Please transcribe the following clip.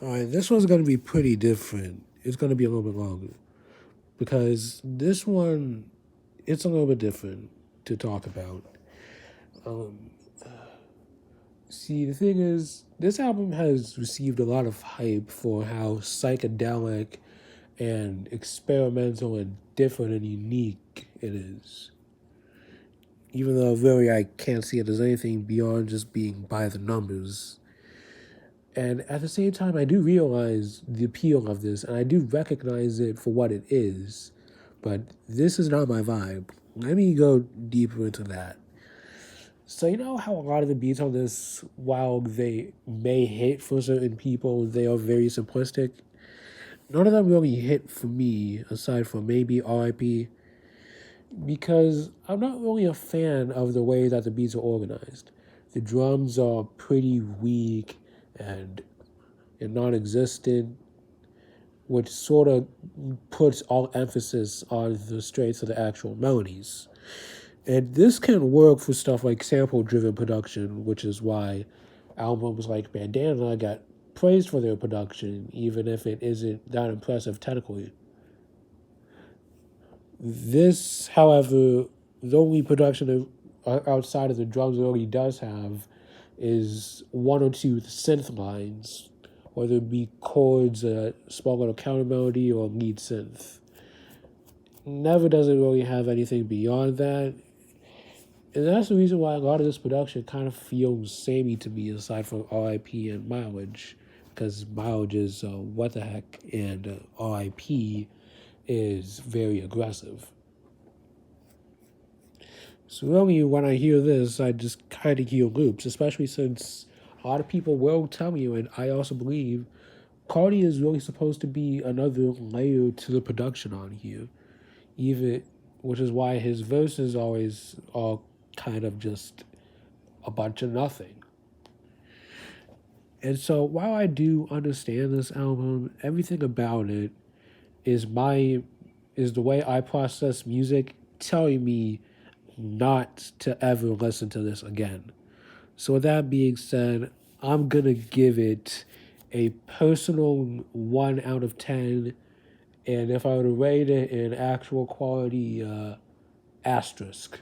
All right, this one's going to be pretty different. It's going to be a little bit longer because this one, it's a little bit different to talk about. Um, See, the thing is, this album has received a lot of hype for how psychedelic and experimental and different and unique it is. Even though really I can't see it as anything beyond just being by the numbers. And at the same time, I do realize the appeal of this, and I do recognize it for what it is. But this is not my vibe. Let me go deeper into that. So you know how a lot of the beats on this, while they may hit for certain people, they are very simplistic. None of them really hit for me, aside from maybe R.I.P. Because I'm not really a fan of the way that the beats are organized. The drums are pretty weak and non-existent, which sort of puts all emphasis on the straights of the actual melodies. And this can work for stuff like sample driven production, which is why albums like Bandana got praised for their production, even if it isn't that impressive technically. This, however, the only production outside of the drums it already does have is one or two synth lines, whether it be chords, a small little counter melody, or lead synth. Never does it really have anything beyond that. And that's the reason why a lot of this production kind of feels samey to me, aside from RIP and Mileage, because Mileage is what the heck, and RIP is very aggressive. So really, when I hear this, I just kind of hear loops, especially since a lot of people will tell me, and I also believe, Carti is really supposed to be another layer to the production on here, even, which is why his verses always are kind of just a bunch of nothing. And so while I do understand this album, everything about it is my is the way I process music telling me not to ever listen to this again. So with that being said, I'm gonna give it a personal 1 out of 10, and if I were to rate it in actual quality, asterisk.